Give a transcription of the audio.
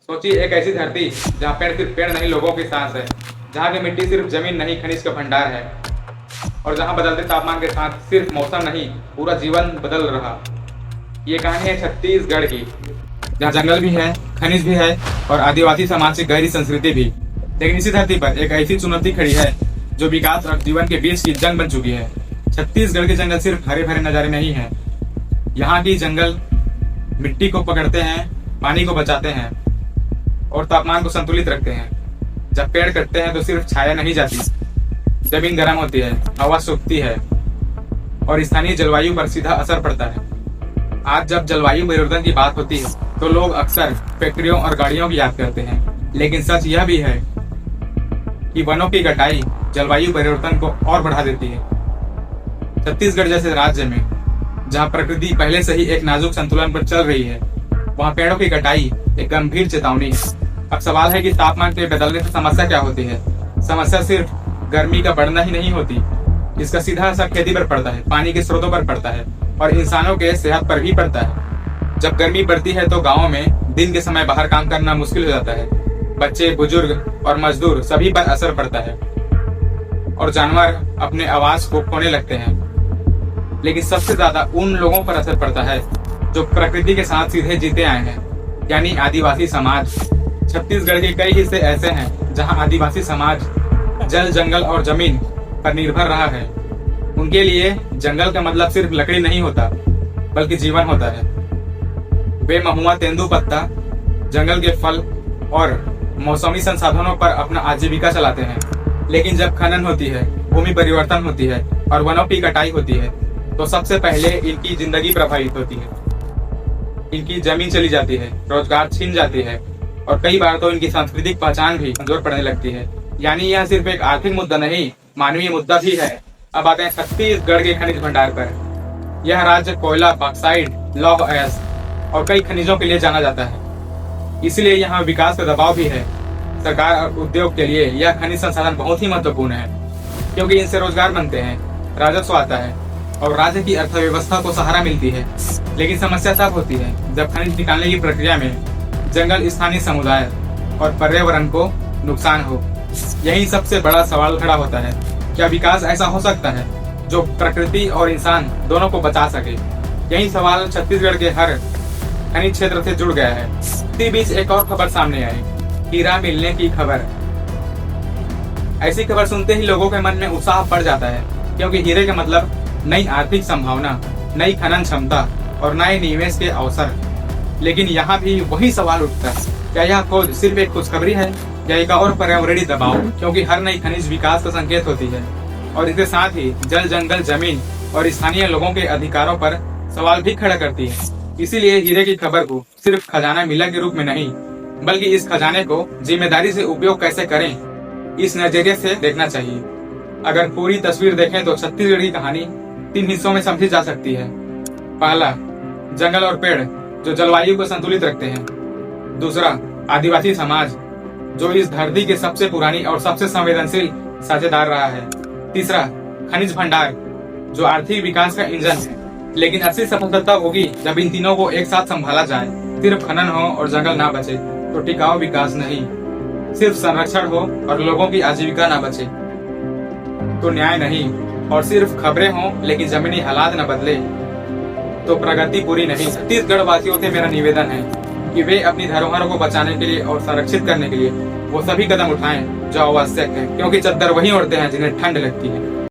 सोचिए एक ऐसी धरती जहाँ पेड़ सिर्फ पेड़ नहीं लोगों की सांस है, जहाँ की मिट्टी सिर्फ जमीन नहीं खनिज का भंडार है, और जहाँ बदलते तापमान के साथ सिर्फ मौसम नहीं पूरा जीवन बदल रहा। ये कहानी है छत्तीसगढ़ की, जहाँ जंगल भी है, खनिज भी है और आदिवासी समाज की गहरी संस्कृति भी। लेकिन इसी धरती पर एक ऐसी चुनौती खड़ी है जो विकास और जीवन के बीच की जंग बन चुकी है। छत्तीसगढ़ के जंगल सिर्फ हरे भरे नजारे नहीं है, यहाँ की जंगल मिट्टी को पकड़ते हैं, पानी को बचाते हैं और तापमान को संतुलित रखते हैं। जब पेड़ कटते हैं तो सिर्फ छाया नहीं जाती, जमीन गर्म होती है, हवा सूखती है और स्थानीय जलवायु पर सीधा असर पड़ता है। आज जब जलवायु परिवर्तन की बात होती है तो लोग अक्सर फैक्ट्रियों और गाड़ियों की याद करते हैं, लेकिन सच यह भी है कि वनों की कटाई जलवायु परिवर्तन को और बढ़ा देती है। छत्तीसगढ़ जैसे राज्य में जहाँ प्रकृति पहले से ही एक नाजुक संतुलन पर चल रही है, वहाँ पेड़ों की कटाई एक गंभीर चेतावनी है। अब सवाल है कि तापमान के बदलने से समस्या क्या होती है। समस्या सिर्फ गर्मी का बढ़ना ही नहीं होती, इसका सीधा असर खेती पर पड़ता है, पानी के स्रोतों पर पड़ता है और इंसानों के सेहत पर भी पड़ता है। जब गर्मी बढ़ती है तो गाँव में दिन के समय बाहर काम करना मुश्किल हो जाता है। बच्चे, बुजुर्ग और मजदूर सभी पर असर पड़ता है और जानवर अपने आवाज को खोने लगते हैं। लेकिन सबसे ज्यादा उन लोगों पर असर पड़ता है जो प्रकृति के साथ सीधे जीते आए हैं, यानी आदिवासी समाज। छत्तीसगढ़ के कई हिस्से ऐसे हैं जहां आदिवासी समाज जल, जंगल और जमीन पर निर्भर रहा है। उनके लिए जंगल का मतलब सिर्फ लकड़ी नहीं होता, बल्कि जीवन होता है। वे महुआ, तेंदुपत्ता, जंगल के फल और मौसमी संसाधनों पर अपना आजीविका चलाते हैं। लेकिन जब खनन होती है, भूमि परिवर्तन होती है और वनों की कटाई होती है, तो सबसे पहले इनकी जिंदगी प्रभावित होती है। इनकी जमीन चली जाती है, रोजगार छीन जाती है और कई बार तो इनकी सांस्कृतिक पहचान भी कमजोर पड़ने लगती है। यानी यह सिर्फ एक आर्थिक मुद्दा नहीं, मानवीय मुद्दा भी है। अब आते हैं छत्तीसगढ़ के खनिज भंडार पर। यह राज्य कोयला, बॉक्साइट, लौह अयस्क और कई खनिजों के लिए जाना जाता है, इसलिए यहाँ विकास का दबाव भी है। सरकार और उद्योग के लिए यह खनिज संसाधन बहुत ही महत्वपूर्ण है, क्योंकि इनसे रोजगार बनते हैं, राजस्व आता है और राज्य की अर्थव्यवस्था को सहारा मिलती है। लेकिन समस्या तब होती है जब खनिज निकालने की प्रक्रिया में जंगल, स्थानीय समुदाय और पर्यावरण को नुकसान हो। यही सबसे बड़ा सवाल खड़ा होता है, क्या विकास ऐसा हो सकता है जो प्रकृति और इंसान दोनों को बचा सके। यही सवाल छत्तीसगढ़ के हर खनिज क्षेत्र से जुड़ गया है। इसी बीच एक और खबर सामने आई, हीरा मिलने की खबर। ऐसी खबर सुनते ही लोगों के मन में उत्साह बढ़ जाता है, क्योंकि हीरे का मतलब नई आर्थिक संभावना, नई खनन क्षमता और नए निवेश के अवसर। लेकिन यहाँ भी वही सवाल उठता है, क्या यह खोज सिर्फ एक खुशखबरी है या एक और पर्यावरणीय दबाव, क्योंकि हर नई खनिज विकास का संकेत होती है और इसके साथ ही जल, जंगल, जमीन और स्थानीय लोगों के अधिकारों पर सवाल भी खड़ा करती है। इसीलिए हीरे की खबर को सिर्फ खजाना मिला के रूप में नहीं, बल्कि इस खजाने को जिम्मेदारी से उपयोग कैसे करें, इस नजरिए से देखना चाहिए। अगर पूरी तस्वीर देखें तो छत्तीसगढ़ की कहानी 3 हिस्सों में समझी जा सकती है। पहला, जंगल और पेड़ जो जलवायु को संतुलित रखते हैं। दूसरा, आदिवासी समाज जो इस धरती के सबसे पुरानी और सबसे संवेदनशील साझेदार रहा है। तीसरा, खनिज भंडार जो आर्थिक विकास का इंजन है। लेकिन असली सफलता होगी जब इन तीनों को एक साथ संभाला जाए। सिर्फ खनन हो और जंगल ना बचे तो टिकाऊ विकास नहीं, सिर्फ संरक्षण हो और लोगों की आजीविका ना बचे तो न्याय नहीं, और सिर्फ खबरें हों लेकिन जमीनी हालात न बदले तो प्रगति पूरी नहीं। छत्तीसगढ़ वासियों से मेरा निवेदन है कि वे अपनी धरोहरों को बचाने के लिए और संरक्षित करने के लिए वो सभी कदम उठाएं जो आवश्यक है, क्योंकि चद्दर वही ओढ़ते हैं जिन्हें ठंड लगती है।